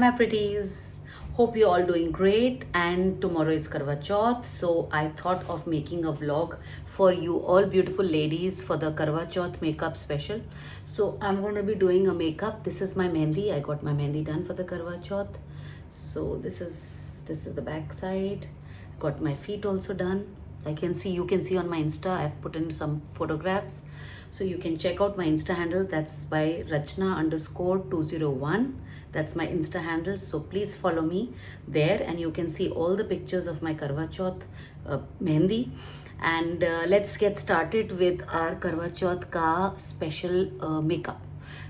My pretties, hope you're all doing great. And tomorrow is Karwa Chauth, so I thought of making a vlog for you all beautiful ladies for the Karwa Chauth makeup special. So I'm going to be doing a makeup. This is my mehndi. I got my mehndi done for the Karwa Chauth. So this is the back side. Got my feet also done. You can see on my Insta, I've put in some photographs. So you can check out my Insta handle. That's by Rachna_201. That's my Insta handle. So please follow me there and you can see all the pictures of my Karwa Chauth mehndi. And let's get started with our Karwa Chauth ka special makeup.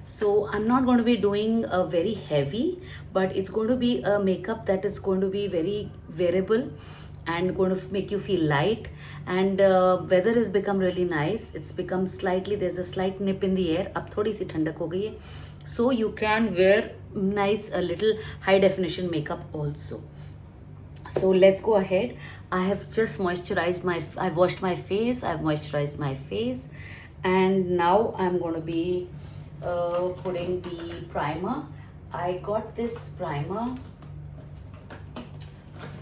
So I'm not going to be doing a very heavy, but it's going to be a makeup that is going to be very wearable and going to make you feel light. And weather has become really nice. It's become slightly, there's a slight nip in the air. Ab thodi si thandak ho gayi hai. So you can wear nice a little high definition makeup also. So let's go ahead. I have just moisturized I've washed my face, I've moisturized my face, and now I'm going to be putting the primer. I got this primer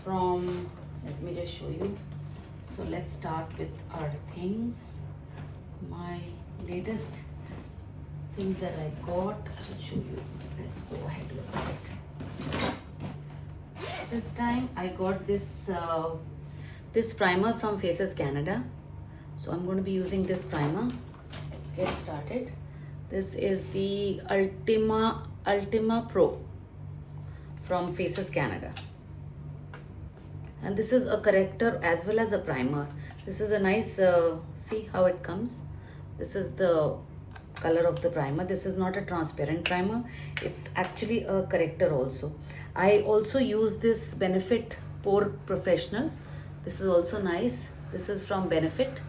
from, let me just show you. So let's start with our things. My latest things that I got, I will show you. Let's go ahead with it. This time I got this this primer from Faces Canada. So I'm going to be using this primer. Let's get started. This is the Ultima Pro from Faces Canada. And this is a corrector as well as a primer. This is a nice, see how it comes. This is the color of the primer. This is not a transparent primer. It's actually a corrector also. I also use this Benefit Pore Professional. This is also nice. This is from Benefit.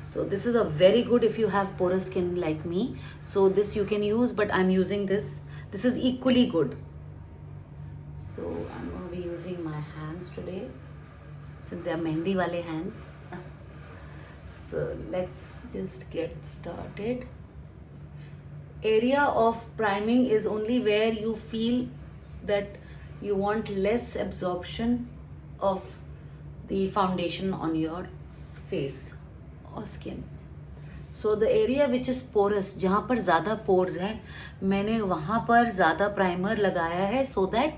So this is a very good if you have porous skin like me. So this you can use, but I'm using this. This is equally good. So I'm going to be using my hands today since they are mehndi wale hands. So let's just get started. Area of priming is only where you feel that you want less absorption of the foundation on your face or skin. So the area which is porous, जहाँ पर ज़्यादा pores हैं, मैंने वहाँ पर ज़्यादा primer लगाया है so that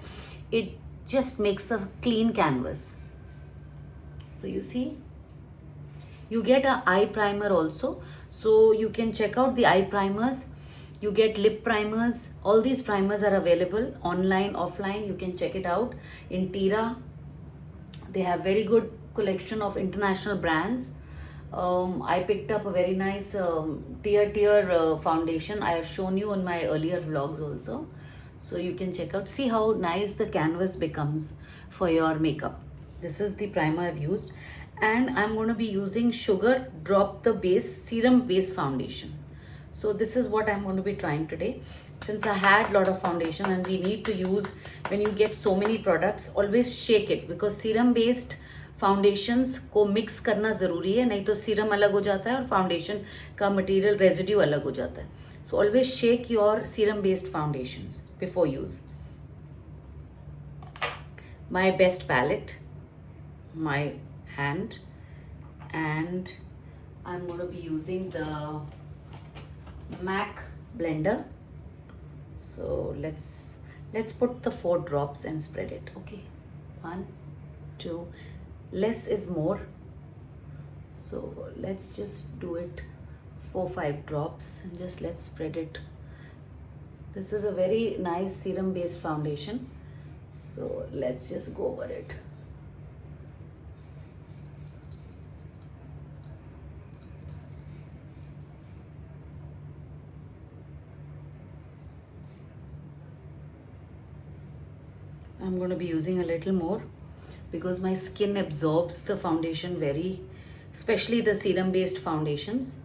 it just makes a clean canvas. So you see, you get a eye primer also. So you can check out the eye primers. You get lip primers. All these primers are available online, offline. You can check it out in Tira. They have very good collection of international brands. I picked up a very nice tier foundation. I have shown you on my earlier vlogs also. So you can check out, see how nice the canvas becomes for your makeup. This is the primer I've used. And I'm going to be using Sugar Drop the Base Serum Base Foundation. So this is what I'm going to be trying today. Since I had a lot of foundation and we need to use, when you get so many products, always shake it because serum based foundations को mix करना ज़रूरी है, नहीं तो serum अलग हो जाता है और फाउंडेशन का मटेरियल रेजिड्यू अलग हो जाता है. So always shake your serum based foundations before use. My best palette, my hand, and I'm going to be using the MAC blender. So let's put the 4 drops and spread it. Okay, 1, 2. Less is more, so let's just do it 4-5 drops and just let's spread it. This is a very nice serum based foundation, so let's just go over it. I'm going to be using a little more because my skin absorbs the foundation very, especially the serum based foundations.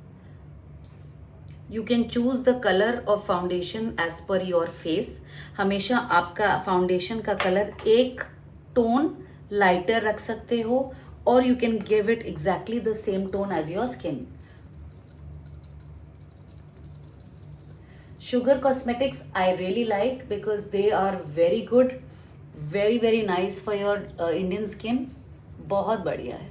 You can choose the color of foundation as per your face. हमेशा आपका foundation का color एक tone lighter रख सकते हो, or you can give it exactly the same tone as your skin. Sugar Cosmetics I really like because they are very good, very nice for your Indian skin. बहुत बढ़िया है.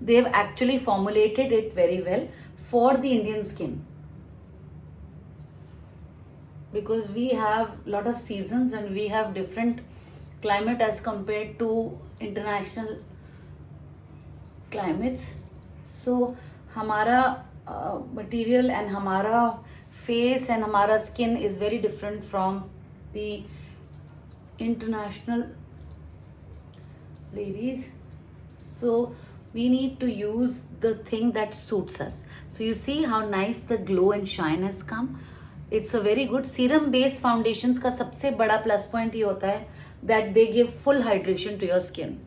They have actually formulated it very well for the Indian skin, because we have lot of seasons and we have different climate as compared to international climates. So हमारा material and हमारा face and हमारा skin is very different from the international ladies. So we need to use the thing that suits us. So you see how nice the glow and shine has come. It's a very good serum based foundations का सबसे बड़ा plus point ये होता है that they give full hydration to your skin.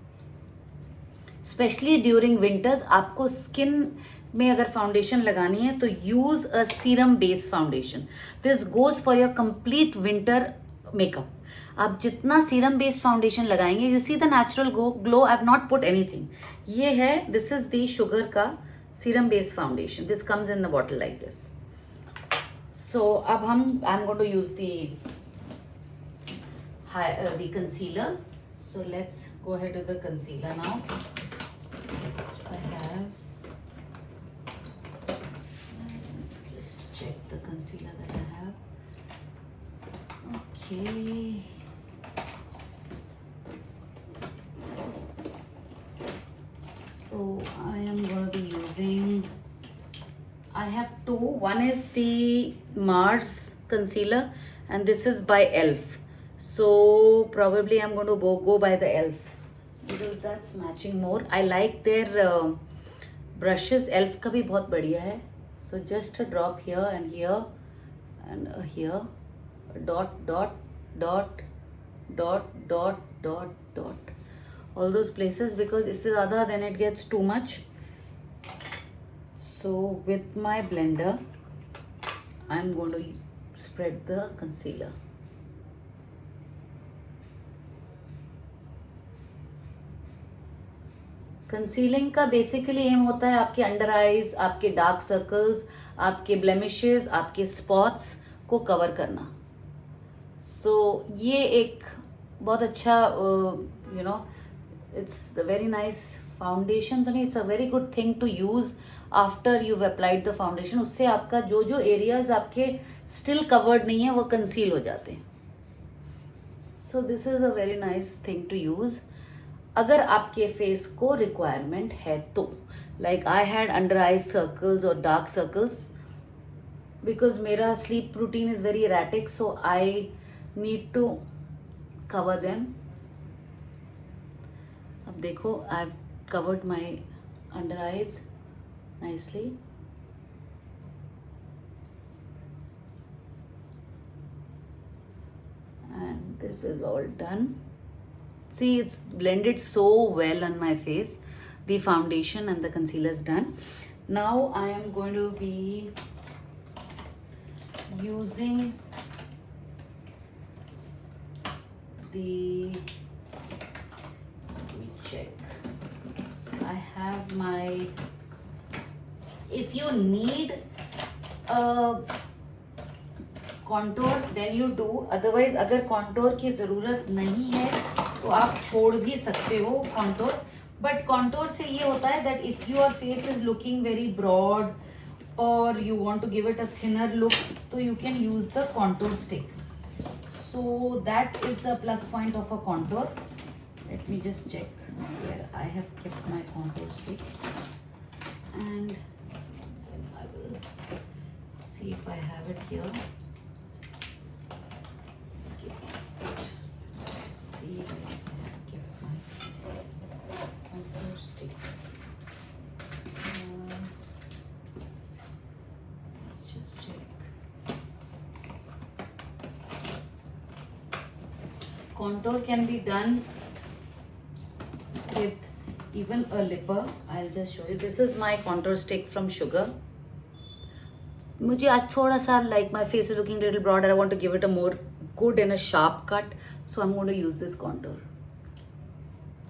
Specially during winters आपको skin में अगर foundation लगानी है तो use a serum based foundation. This goes for your complete winter makeup. आप जितना सीरम बेस्ड फाउंडेशन लगाएंगे, you see the natural glow. I have not put anything. ये है, दिस इज द शुगर का serum based foundation. This comes in the bottle like this. So अब I am going to use the concealer. So let's go ahead with the concealer now. I have, just check the concealer that I have. Okay. So I am going to be using, I have two. One is the Mars concealer and this is by ELF. So probably I'm going to go by the ELF because that's matching more. I like their brushes. ELF का भी बहुत बढ़िया है. So just a drop here and here and here, dot dot dot dot dot dot dot, all those places, because इससे ज़्यादा then it gets too much. So with my blender I'm going to spread the concealer. Concealing का basically aim होता है आपके under eyes, आपके dark circles, आपके blemishes, आपके spots को कवर करना. सो ये एक बहुत अच्छा you know, it's the very nice foundation तो नहीं, it's a very good thing to use after you applied the foundation. उससे आपका जो जो एरियाज आपके स्टिल कवर्ड नहीं है वो कंसील हो जाते हैं. So this is a very nice thing to use अगर आपके फेस को रिक्वायरमेंट है तो. Like I had under eye circles और डार्क सर्कल्स बिकॉज मेरा sleep routine is very erratic, so I need to cover them. अब देखो, I have covered my under eyes nicely. And this is all done. See, it's blended so well on my face. The foundation and the concealer is done. Now I am going to be using the, let me check. I have my, if you need a contour then you do, otherwise अगर contour की ज़रूरत नहीं है तो आप छोड़ भी सकते हो contour. बट contour से ये होता है that if your face is looking very broad or you want to give it a thinner look, so you can use the contour stick. So that is a plus point of a contour. Let me just check where I have kept my contour stick, and then I will see if I have it here. See if I have kept my contour stick. Let's just check. Contour can be done with even a lipper. I'll just show you. This is my contour stick from Sugar. मुझे आज थोड़ा सा like my face is looking a little broad and I want to give it a more good and a sharp cut, so I'm going to use this contour.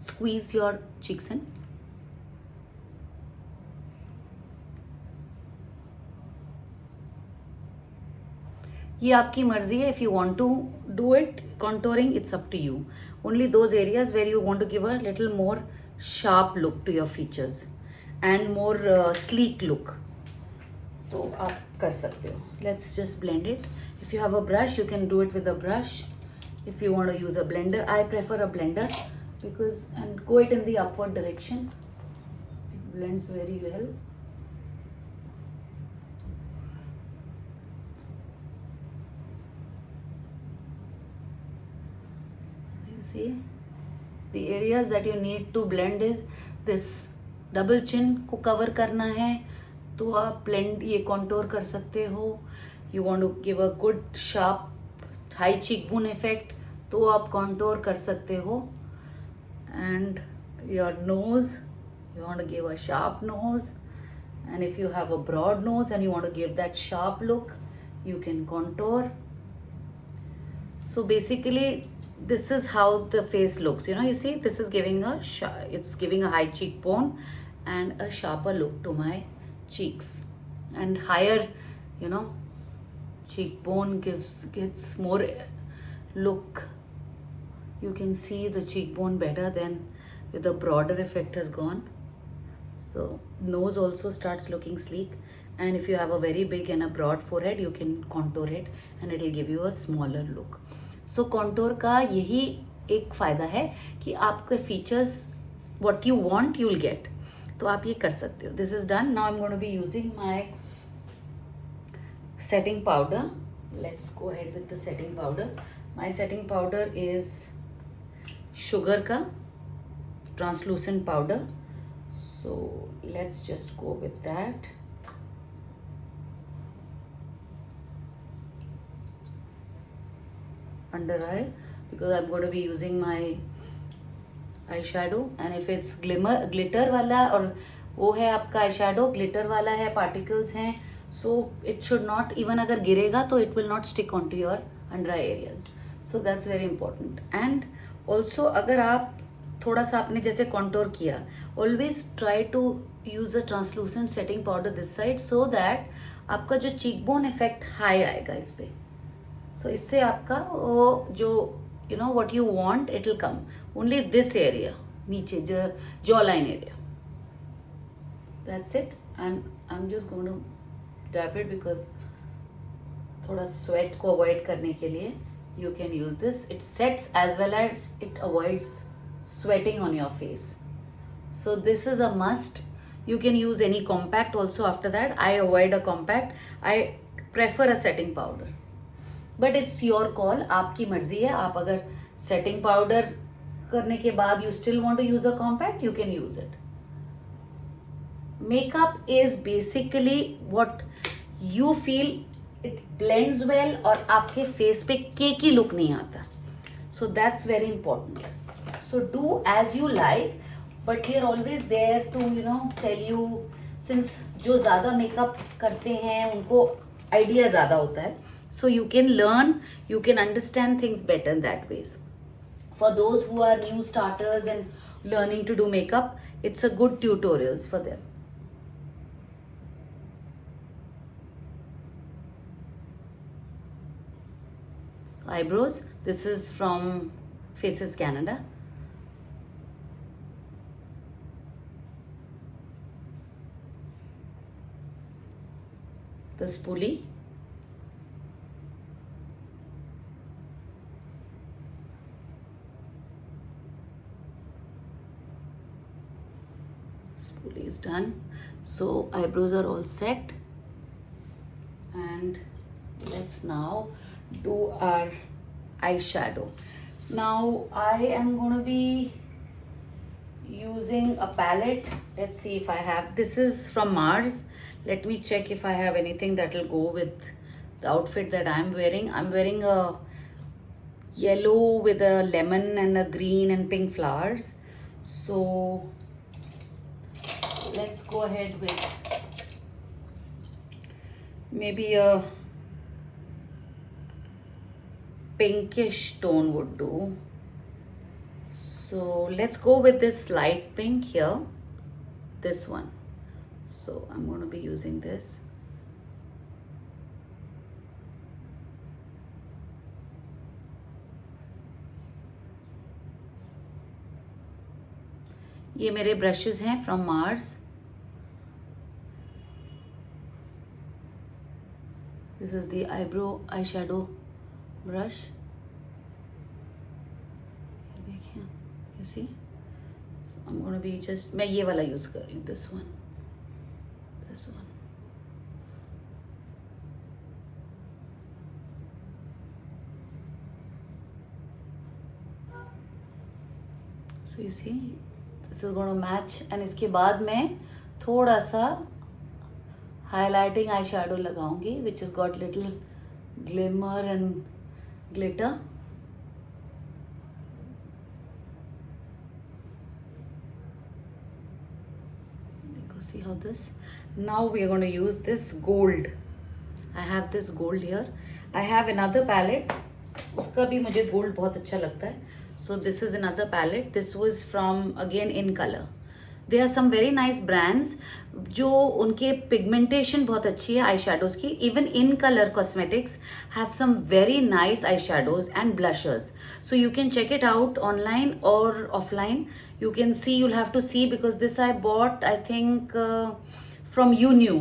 Squeeze your cheeks in. ये आपकी मर्जी है. If you want to do it contouring, it's up to you. Only those areas where you want to give a little more sharp look to your features and more sleek look, तो आप कर सकते हो. Let's just blend it. If you have a brush, you can do it with a brush. If you want to use a blender, I prefer a blender because, and go it in the upward direction. It blends very well. See, the areas that you need to blend is this. Double chin को cover करना है तो आप blend ये contour कर सकते हो. You want to give a good sharp high cheekbone effect तो आप कॉन्टोर कर सकते हो. And your nose, you want to give a sharp nose, and if you have a broad nose and you want to give that sharp look, you can contour. So basically this is how the face looks. You see, this is giving it's giving a high cheekbone and a sharper look to my cheeks, and higher cheekbone gets more look. You can see the cheekbone better than with the broader effect has gone. So nose also starts looking sleek, and if you have a very big and a broad forehead, you can contour it and it will give you a smaller look. So contour का यही एक फ़ायदा है कि आपके features what you want you will get. तो आप ये कर सकते हो. This is done. Now I'm going to be using my setting powder. Let's go ahead with the setting powder. My setting powder is sugar का translucent powder. So let's just go with that. Under eye, because I'm going to be using my eyeshadow, and if it's glitter वाला और वो है आपका eyeshadow glitter वाला है, particles हैं, so it should not, even अगर गिरेगा तो it will not stick onto your under eye areas. So that's very important. And also अगर आप थोड़ा सा आपने जैसे contour किया, always try to use a translucent setting powder this side so that आपका जो cheekbone effect high आएगा इस पे. So इससे आपका वो जो what you want, it will come. Only this area, नीचे jawline area. That's it. And I'm just going to dab it because थोड़ा sweat को avoid करने के लिए you can use this. It sets as well as it avoids sweating on your face. So this is a must. You can use any compact also after that. I avoid a compact. I prefer a setting powder. But it's your call. आपकी मर्जी है. आप अगर setting powder करने के बाद you still want to use a compact, you can use it. Makeup is basically what you feel it blends well और आपके face पे cakey look नहीं आता. So that's very important. So do as you like, but we are always there to tell you, since जो ज़्यादा makeup करते हैं उनको idea ज़्यादा होता है. So you can learn, you can understand things better in that ways. For those who are new starters and learning to do makeup, it's a good tutorials for them. Eyebrows, this is from Faces Canada. The spoolie. Spoolie is done. So eyebrows are all set, and let's now do our eyeshadow. Now I am going to be using a palette. Let's see if I have, this is from Mars. Let me check if I have anything that will go with the outfit that I'm wearing. I'm wearing a yellow with a lemon and a green and pink flowers. So let's go ahead with maybe a pinkish tone would do. So let's go with this light pink here, this one. So I'm going to be using this. ये मेरे brushes हैं from Mars. This is the eyebrow eye shadow brush. देखिए, you see, I am gonna be just, मैं ये वाला use कर रही हूँ, this one. So you see, this is going to match. and इसके बाद मैं थोड़ा सा highlighting eyeshadow लगाऊंगी, which has got little glimmer and glitter. देखो, see how this. Now we are going to use this gold. I have this gold here. I have another palette. उसका भी मुझे gold बहुत अच्छा लगता है. So this is another palette. This was from again In Color. There are some very nice brands जो उनके pigmentation बहुत अच्छी है आई shadows की. Even In Color Cosmetics have some very nice eyeshadows and blushers. So you can check it out online or offline. You can see, you'll have to see, because this I bought, I think from YouNew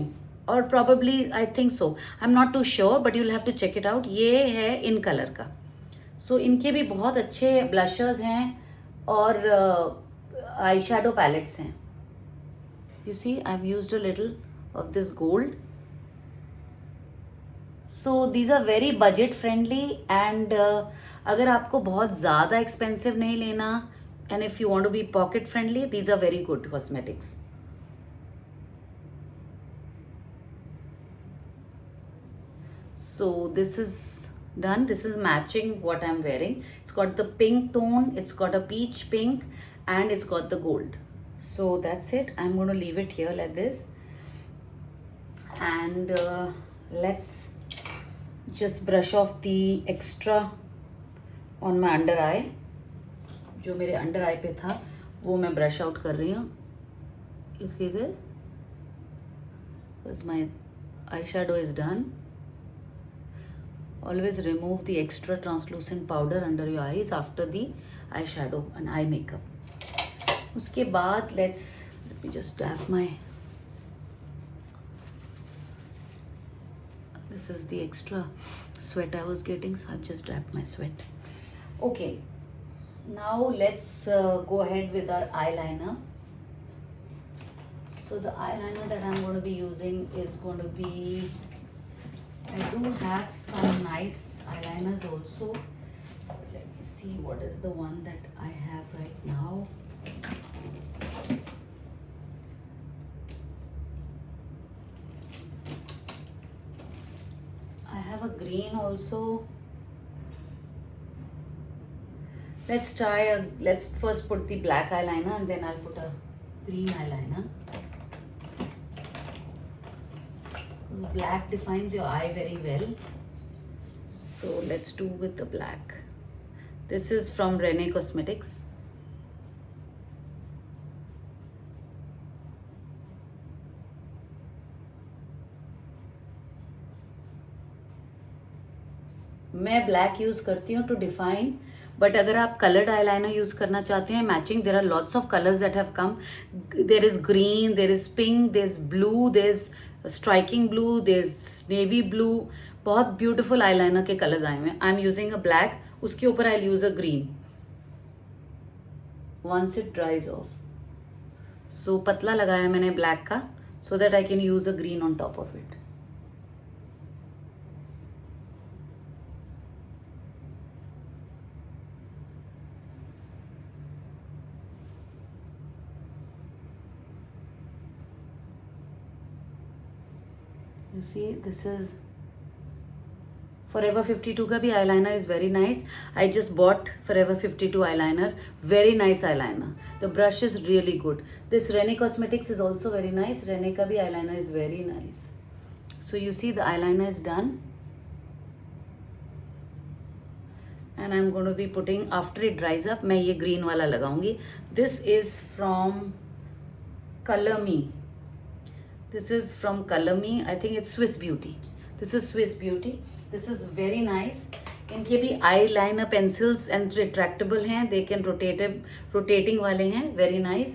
or probably, I think so. I'm not too sure, but you'll have to check it out. ये है In Color का. सो इनके भी बहुत अच्छे blushers हैं और eye shadow palettes हैं. You see, I have used a little of this gold. So these are very budget friendly and अगर आपको बहुत ज़्यादा एक्सपेंसिव नहीं लेना and if you want to be pocket friendly, these are very good cosmetics. So this is done. This is matching what I'm wearing. It's got the pink tone, it's got a peach pink, and it's got the gold. So that's it. I'm going to leave it here like this, and let's just brush off the extra on my under eye. जो मेरे under eye पे था वो मैं brush out कर रही हूँ. You see this? Because my eyeshadow is done. Always remove the extra translucent powder under your eyes after the eyeshadow and eye makeup. उसके बाद let me just dab my, this is the extra sweat I was getting, so I've just dabbed my sweat. Okay, now let's go ahead with our eyeliner. So the eyeliner that I'm going to be using is going to be, I do have some nice eyeliners also. Let me see what is the one that I have right now. I have a green also. Let's first put the black eyeliner and then I'll put a green eyeliner. Black defines your eye very well, so let's do with the black. This is from Rene Cosmetics. मैं black use करती हूँ to define, but अगर आप colored eyeliner use करना चाहते हैं matching, there are lots of colors that have come. There is green, there is pink, there's blue, there's striking blue, there's navy blue. बहुत beautiful eyeliner के colours आए हुए हैं. I am using a black, उसके ऊपर I use a green once it dries off. So पतला लगाया मैंने ब्लैक का, so that I can use a green on top of it. You see, this is Forever 52 का भी eyeliner is very nice. I just bought Forever 52 eyeliner. Very nice eyeliner. The brush is really good. This Rene Cosmetics is also very nice. Rene का भी eyeliner is very nice. So you see the eyeliner is done. And I'm going to be putting, after it dries up, मैं ये green वाला लगाऊंगी. This is from Color Me. This is from Color Me. I think it's Swiss Beauty. This is Swiss Beauty. This is very nice. इनके भी eyeliner pencils and retractable हैं. They can rotating वाले हैं. Very nice.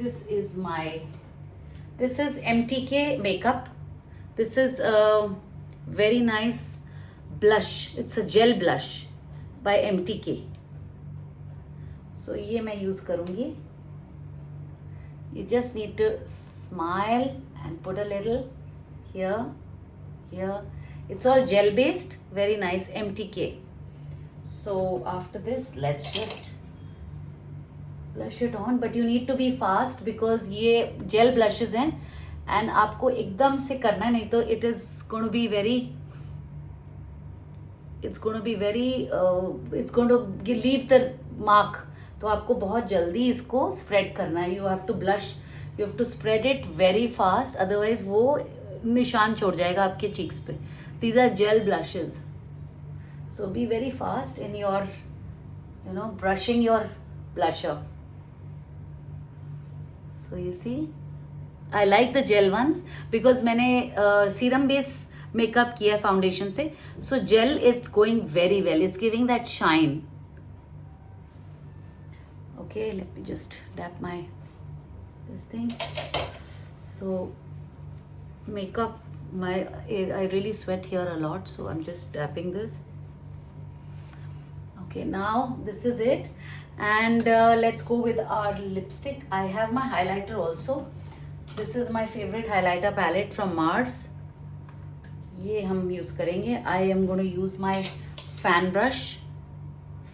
this is MTK makeup. This is a very nice blush. It's a gel blush by MTK. So ये मैं use करूँगी. You just need to smile and put a little here. It's all gel based, very nice, MTK. So after this, let's just blush it on, but you need to be fast because ये gel blushes हैं and आपको एकदम से करना है, नहीं तो it's going to be leave the mark. तो आपको बहुत जल्दी इसको spread करना है. You have to blush, you have to spread it very fast, otherwise वो निशान छोड़ जाएगा आपके cheeks पे. These are gel blushes. So be very fast in your, brushing your blusher. So you see, I like the gel ones because मैंने serum base makeup किया foundation से. So gel is going very well. It's giving that shine. Okay, let me just dab this thing. So makeup, I really sweat here a lot, so I'm just dabbing this. Okay, now this is it, and let's go with our lipstick. I have my highlighter also. This is my favorite highlighter palette from Mars. ये हम use करेंगे. I am going to use my fan brush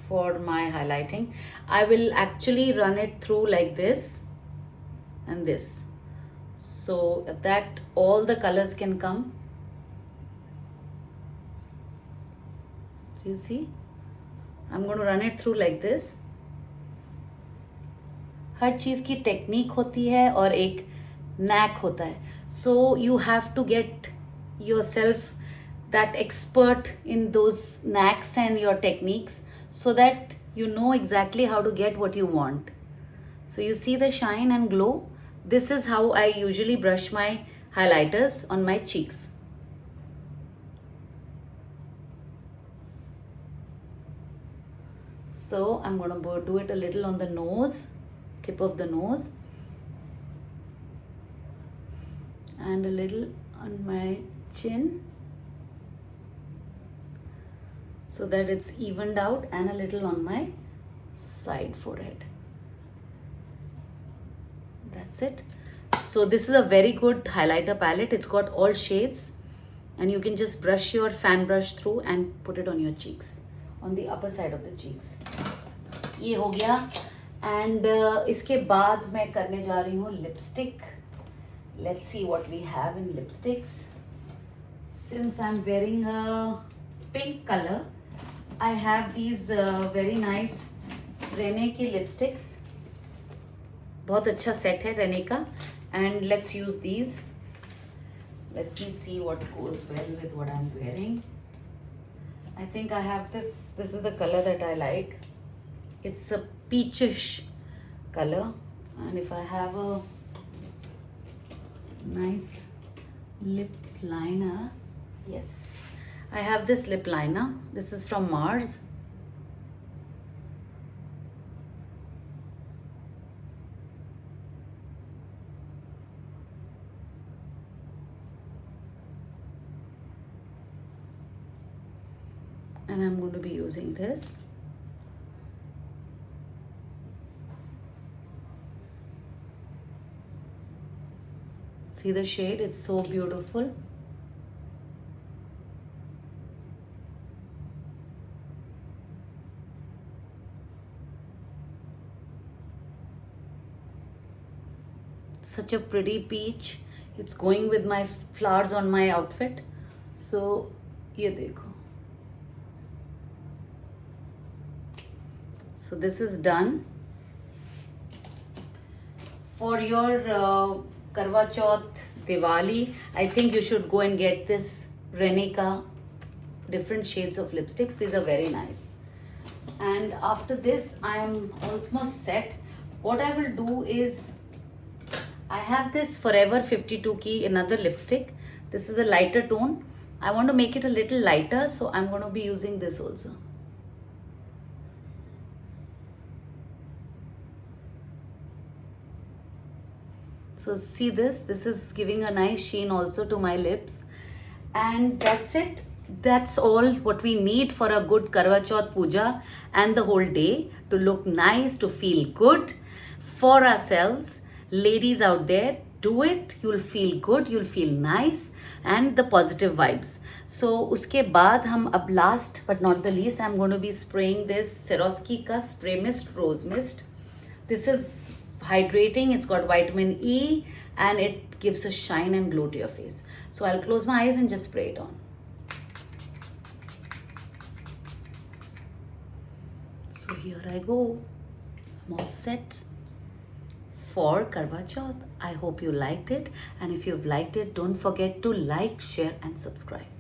for my highlighting. I will actually run it through like this and this, so that all the colors can come. So you see, I'm going to run it through like this. हर चीज़ की technique होती है और एक NAAC होता है. So you have to get yourself that expert in those knacks and your techniques, so that you know exactly how to get what you want. So you see the shine and glow. This is how I usually brush my highlighters on my cheeks. So I'm going to do it a little on the nose, tip of the nose, and a little on my chin, so that it's evened out, and a little on my side forehead. That's it. So this is a very good highlighter palette. It's got all shades, and you can just brush your fan brush through and put it on your cheeks, on the upper side of the cheeks. ये हो गया. And इसके बाद मैं करने जा रही हूँ lipstick. Let's see what we have in lipsticks. Since I'm wearing a pink color, I have these very nice Rene की lipsticks. बहुत अच्छा set है Rene का, and let's use these. Let me see what goes well with what I'm wearing. I think I have this. This is the color that I like. It's a peachish color, and if I have a nice lip liner, yes, I have this lip liner. This is from Mars. And I'm going to be using this. See the shade, it's so beautiful. Such a pretty peach. It's going with my flowers on my outfit. So, ये देखो. So this is done. For your Karwa Chauth, Diwali, I think you should go and get this Rene ka different shades of lipsticks. These are very nice. And after this, I am almost set. What I will do is, I have this Forever 52 ki another lipstick. This is a lighter tone. I want to make it a little lighter, so I'm going to be using this also. So see this, this is giving a nice sheen also to my lips. And that's it. That's all what we need for a good Karwa Chauth puja and the whole day, to look nice, to feel good for ourselves. Ladies out there, do it. You'll feel good, you'll feel nice, and the positive vibes. So uske baad hum ab, last but not the least, I'm going to be spraying this Swarovski ka spray mist, rose mist. This is hydrating, it's got vitamin E, and it gives a shine and glow to your face. So I'll close my eyes and just spray it on. So here I go. I'm all set for Karwa Chauth. I hope you liked it, and if you've liked it, don't forget to like, share and subscribe.